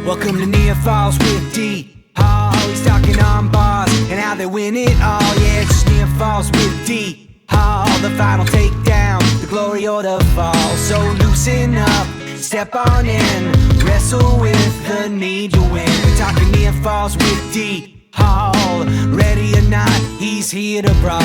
Welcome to Near Falls with D. Hall. He's talking on bars and how they win it all. Yeah, it's just Near Falls with D. Hall. The final takedown, the glory or the fall. So loosen up, step on in, wrestle with the need to win. We're talking Near Falls with D. Hall. Ready or not, he's here to brawl.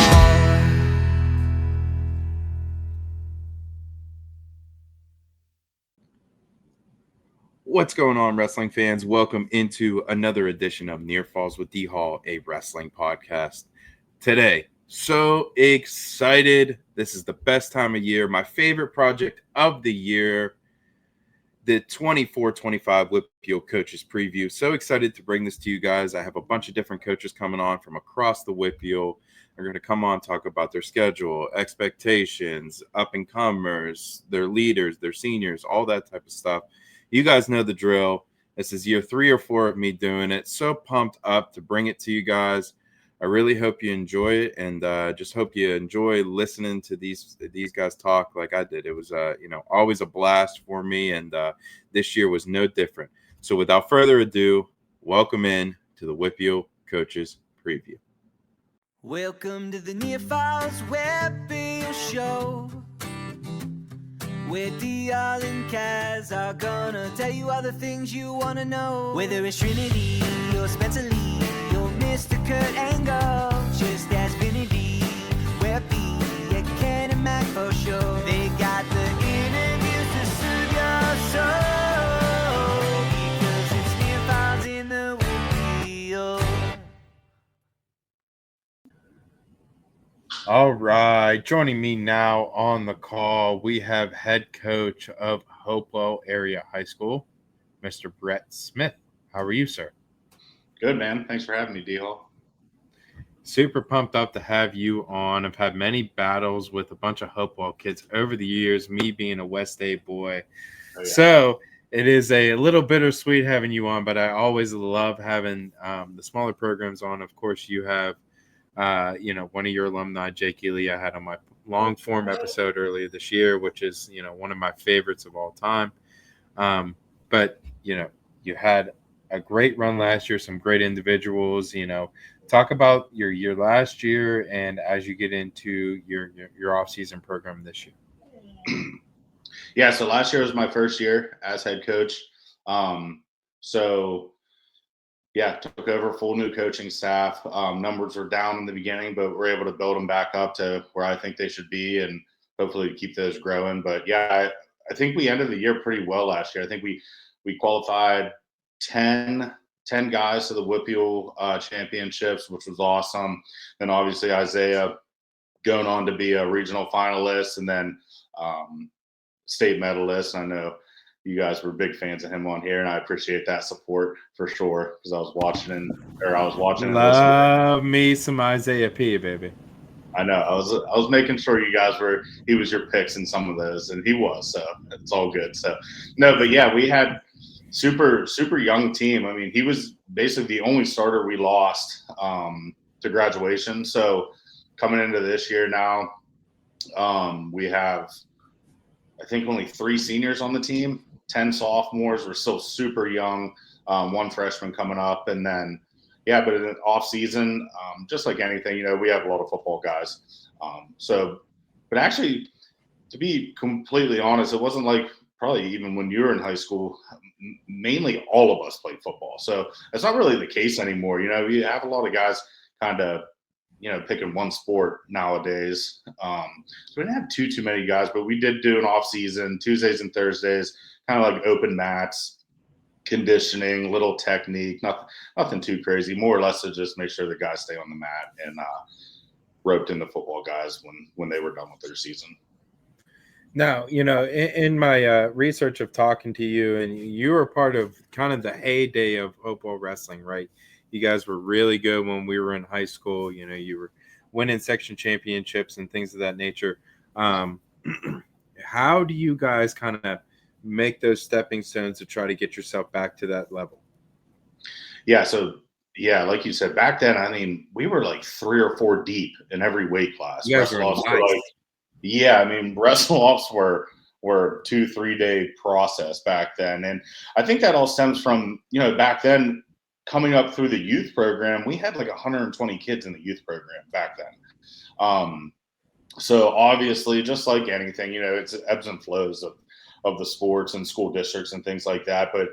What's going on, wrestling fans? Welcome into another edition of Near Falls with D Hall, a wrestling podcast. Today, so excited. This is the best time of year. My favorite project of the year, the 24-25 WPIAL Coaches Preview. So excited to bring this to you guys. I have a bunch of different coaches coming on from across the WPIAL. They're going to come on, talk about their schedule, expectations, up-and-comers, their leaders, their seniors, all that type of stuff. You guys know the drill. This is year 3 or 4 of me doing it. So pumped up to bring it to you guys. I really hope you enjoy it, and just hope you enjoy listening to these guys talk like I did. It was always a blast for me, and this year was no different. So without further ado, welcome in to the WPIAL Coaches Preview. Welcome to the Near Falls WPIAL Show, where D.R. and Kaz are gonna tell you all the things you wanna know. Whether it's Trinity or Spencer Lee or Mr. Kurt Angle, just ask Vinny, WPIAL, yeah, Ken and Mac for sure. They got the interviews to soothe your soul, because it's Near Falls in the WPIAL. All right, joining me now on the call, we have head coach of Hopewell Area High School, Mr. Brett Smith. How are you, sir? Good, man. Thanks for having me, D-Hall. Super pumped up to have you on. I've had many battles with a bunch of Hopewell kids over the years, me being a West A boy. Oh, yeah. So it is a little bittersweet having you on, but I always love having the smaller programs on. Of course, you have one of your alumni, Jake Ely, I had on my long form episode earlier this year, which is, one of my favorites of all time. But you had a great run last year, some great individuals, talk about your year last year and as you get into your off-season program this year. Yeah. So last year was my first year as head coach. Took over full new coaching staff. Numbers were down in the beginning, but we're able to build them back up to where I think they should be and hopefully keep those growing. But yeah, I think we ended the year pretty well last year. I think we qualified 10 guys to the WPIAL championships, which was awesome. And obviously Isaiah going on to be a regional finalist and then state medalist. I know you guys were big fans of him on here, and I appreciate that support for sure because I was watching. Love me some Isaiah P, baby. I know. I was making sure he was your picks in some of those, and he was. So it's all good. So no, but yeah, we had super young team. I mean, he was basically the only starter we lost to graduation. So coming into this year now, we have I think only 3 seniors on the team. 10 sophomores. We're still super young. 1 freshman coming up. And then, but in the off season, just like anything, we have a lot of football guys. But actually, to be completely honest, it wasn't like probably even when you were in high school, mainly all of us played football. So it's not really the case anymore. You have a lot of guys kind of, picking one sport nowadays. So we didn't have too many guys, but we did do an off season, Tuesdays and Thursdays, kind of like open mats, conditioning, little technique, nothing too crazy, more or less to just make sure the guys stay on the mat and roped in the football guys when they were done with their season. Now, in my research of talking to you, and you were part of kind of the heyday of Hopewell wrestling, right? You guys were really good when we were in high school. You were winning section championships and things of that nature. How do you guys kind of make those stepping stones to try to get yourself back to that level? Yeah. So, like you said, back then, I mean, we were like 3 or 4 deep in every weight class. You guys were nice. wrestle-offs were were a 2-3 day process back then. And I think that all stems from, back then coming up through the youth program, we had like 120 kids in the youth program back then. So obviously, just like anything, it's ebbs and flows of the sports and school districts and things like that. But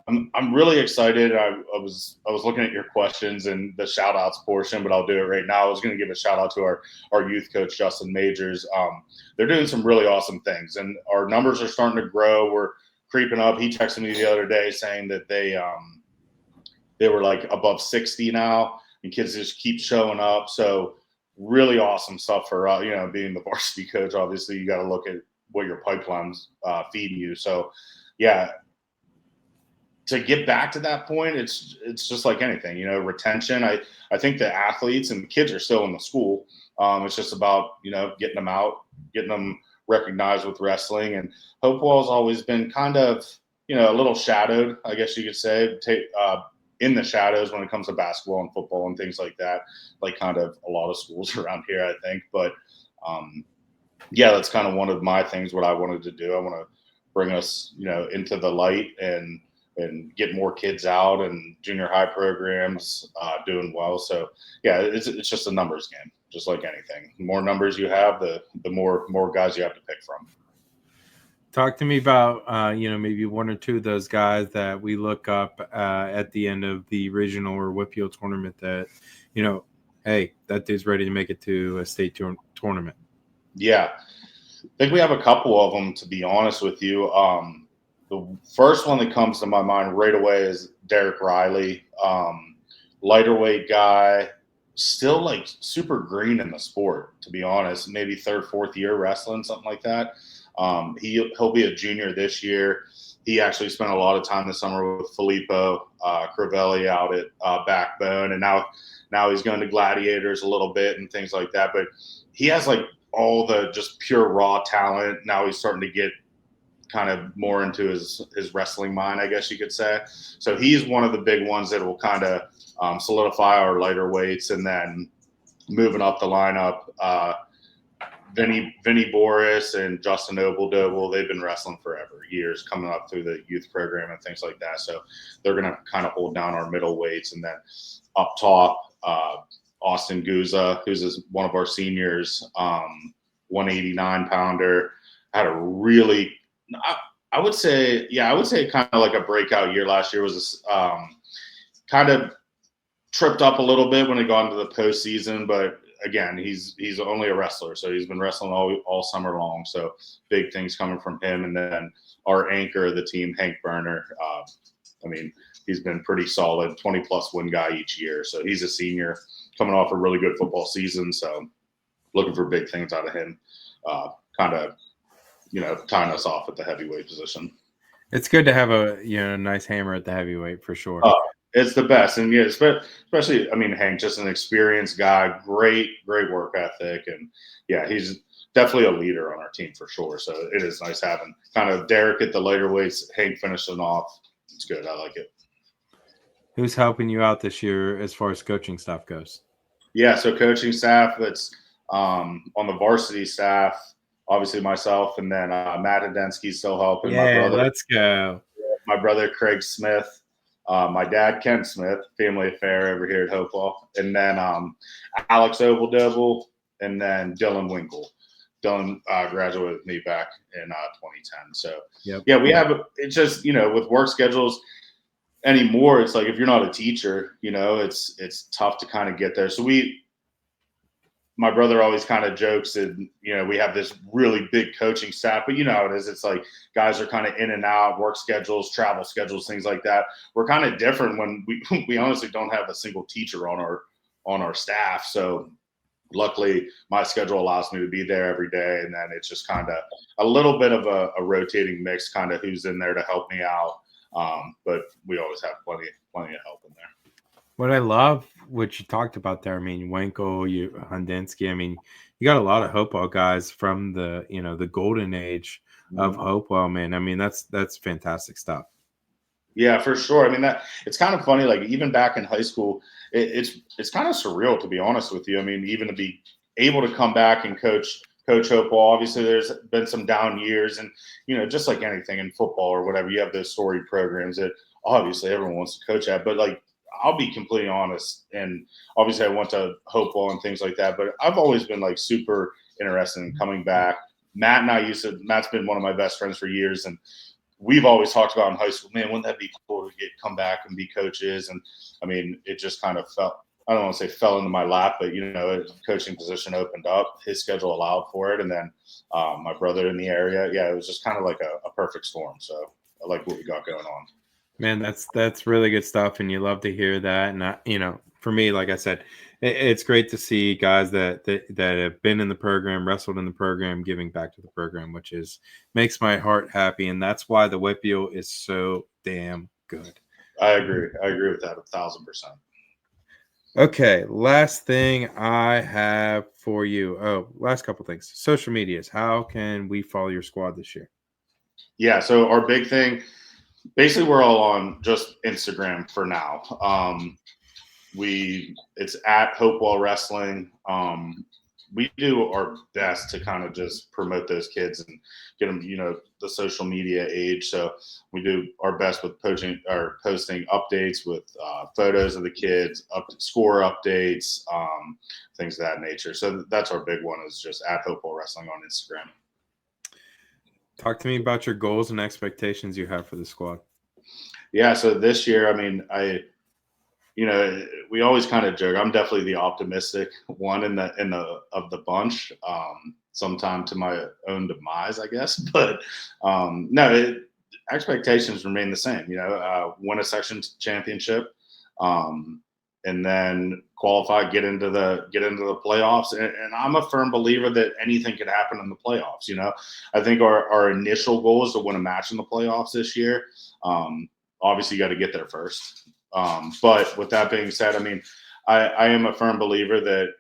I'm really excited. I was looking at your questions and the shout outs portion, but I'll do it right now. I was going to give a shout out to our youth coach, Justin Majors. They're doing some really awesome things, and our numbers are starting to grow. We're creeping up. He texted me the other day saying that they were like above 60 now, and kids just keep showing up. So really awesome stuff for being the varsity coach. Obviously, you got to look at what your pipeline's feeding you. So, yeah, to get back to that point, it's just like anything, retention. I think the athletes and the kids are still in the school. It's just about, getting them out, getting them recognized with wrestling. And Hopewell's always been kind of, a little shadowed, I guess you could say, in the shadows when it comes to basketball and football and things like that, like kind of a lot of schools around here, I think. But, yeah, that's kind of one of my things, what I wanted to do. I want to bring us, into the light and get more kids out and junior high programs doing well. So, yeah, it's just a numbers game, just like anything. The more numbers you have, the more guys you have to pick from. Talk to me about, maybe one or two of those guys that we look up at the end of the regional or WPIAL tournament that, hey, that dude's ready to make it to a state tournament. Yeah, I think we have a couple of them, to be honest with you. The first one that comes to my mind right away is Derek Riley, lighter weight guy, still like super green in the sport, to be honest. Maybe 3rd, 4th year wrestling, something like that. He'll be a junior this year. He actually spent a lot of time this summer with Filippo Crivelli out at Backbone, and now he's going to Gladiators a little bit and things like that. But he has like all the just pure raw talent. Now he's starting to get kind of more into his wrestling mind, I guess you could say. So he's one of the big ones that will kind of solidify our lighter weights. And then moving up the lineup, Vinny Boris and Justin Obeldoble, they've been wrestling forever, years, coming up through the youth program and things like that. So they're going to kind of hold down our middle weights. And then up top, Austin Guza, who's one of our seniors, 189-pounder, had a really, I would say kind of like a breakout year last year. Was kind of tripped up a little bit when he got into the postseason, but again, he's only a wrestler, so he's been wrestling all summer long. So big things coming from him. And then our anchor of the team, Hank Berner, he's been pretty solid, 20-plus win guy each year. So he's a senior coming off a really good football season. So looking for big things out of him, kind of, tying us off at the heavyweight position. It's good to have a nice hammer at the heavyweight for sure. It's the best. And yeah, especially, Hank, just an experienced guy, great work ethic. And yeah, he's definitely a leader on our team for sure. So it is nice having kind of Derek at the lighter weights, Hank finishing off. It's good. I like it. Who's helping you out this year as far as coaching staff goes? Yeah, so coaching staff, that's on the varsity staff, obviously myself, and then Matt Hidensky's still helping. Yeah, my brother, let's go. My brother, Craig Smith. My dad, Ken Smith, family affair over here at Hopewell. And then Alex Obeldoble, and then Dylan Winkle. Dylan graduated with me back in 2010. So, yeah, we have – it's just, with work schedules anymore, it's like if you're not a teacher, it's tough to kind of get there. So my brother always kind of jokes and, we have this really big coaching staff, but how it is. It's like guys are kind of in and out, work schedules, travel schedules, things like that. We're kind of different when we honestly don't have a single teacher on our staff. So luckily my schedule allows me to be there every day. And then it's just kind of a little bit of a rotating mix, kind of who's in there to help me out. But we always have plenty of help in there. What I love, what you talked about there, Winkle, Hundinsky, you got a lot of Hopewell guys from the, the golden age of Hopewell, man. That's fantastic stuff. Yeah, for sure. That it's kind of funny, like even back in high school, it's kind of surreal, to be honest with you. Even to be able to come back and coach Coach Hopewell. Obviously, there's been some down years, and just like anything in football or whatever, you have those story programs that obviously everyone wants to coach at. But like, I'll be completely honest, and obviously I went to Hopewell and things like that, but I've always been like super interested in coming back. Matt's been one of my best friends for years, and we've always talked about in high school, man, wouldn't that be cool to come back and be coaches? And I mean, it just kind of I don't want to say fell into my lap, but a coaching position opened up. His schedule allowed for it, and then my brother in the area. Yeah, it was just kind of like a perfect storm. So I like what we got going on. Man, that's really good stuff, and you love to hear that. And for me, like I said, it's great to see guys that have been in the program, wrestled in the program, giving back to the program, which makes my heart happy, and that's why the WPIAL is so damn good. I agree with that 1,000%. Okay, last thing I have for you. Oh, last couple things. Social medias. How can we follow your squad this year? Yeah, so our big thing, basically we're all on just Instagram for now. It's at Hopewell Wrestling. We do our best to kind of just promote those kids and get them, the social media age. So we do our best with posting updates with photos of the kids, score updates, things of that nature. So that's our big one, is just at Hopewell Wrestling on Instagram. Talk to me about your goals and expectations you have for the squad. Yeah, so this year, I mean, we always kind of joke. I'm definitely the optimistic one in the bunch. Sometime to my own demise, I guess. But no, expectations remain the same. Win a section championship, and then qualify, get into the playoffs. And I'm a firm believer that anything could happen in the playoffs. I think our initial goal is to win a match in the playoffs this year. Obviously, you got to get there first. But with that being said, I mean, I am a firm believer that,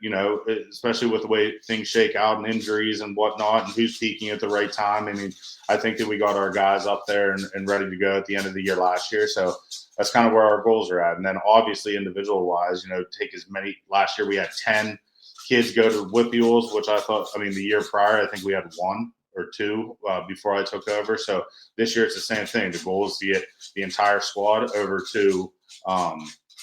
especially with the way things shake out and injuries and whatnot and who's peaking at the right time. I mean, I think that we got our guys up there and ready to go at the end of the year last year. So that's kind of where our goals are at. And then obviously individual wise, take as many. Last year we had 10 kids go to WPIALs, which the year prior, I think we had 1 or 2 before I took over. So this year it's the same thing. The goal is to get the entire squad over to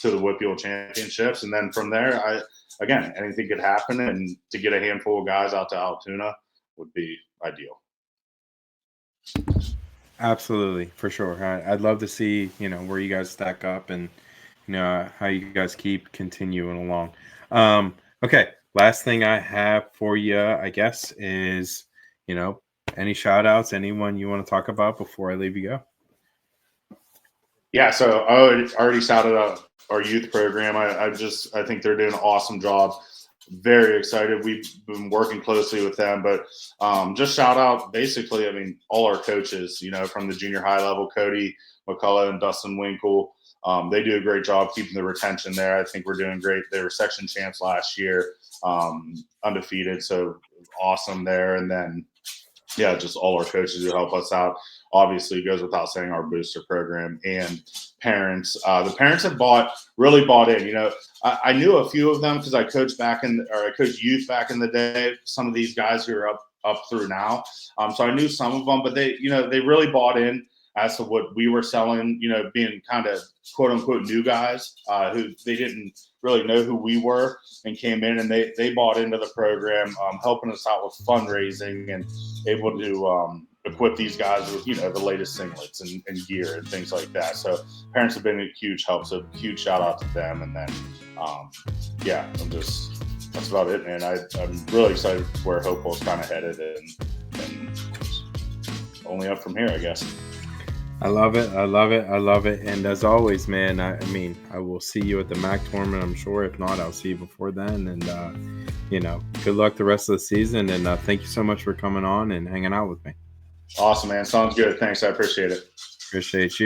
the WPIAL championships. And then from there, anything could happen, and to get a handful of guys out to Altoona would be ideal. Absolutely, for sure. I'd love to see, where you guys stack up and, how you guys keep continuing along. Okay. Last thing I have for you, I guess, is, any shout outs, anyone you want to talk about before I leave you go? Yeah. So I already shouted out our youth program. I think they're doing an awesome job. Very excited. We've been working closely with them, but just shout out basically, all our coaches, from the junior high level, Cody McCullough and Dustin Winkle. They do a great job keeping the retention there. I think we're doing great. They were section champs last year, undefeated. So awesome there. And then, yeah, just all our coaches who help us out. Obviously, it goes without saying, our booster program and parents. The parents have really bought in. I knew a few of them because I coached youth back in the day. Some of these guys who are up through now. So I knew some of them, but they really bought in as to what we were selling. Being kind of quote unquote new guys who they didn't really know who we were, and came in and they bought into the program, helping us out with fundraising and able to equip these guys with the latest singlets and gear and things like that. So parents have been a huge help. So huge shout out to them. And then that's about it, man. I'm really excited where Hopewell's kind of headed, and only up from here, I guess. I love it. And as always, man, I will see you at the MAC tournament, I'm sure. If not, I'll see you before then. And, good luck the rest of the season. And thank you so much for coming on and hanging out with me. Awesome, man. Sounds good. Thanks. I appreciate it. Appreciate you.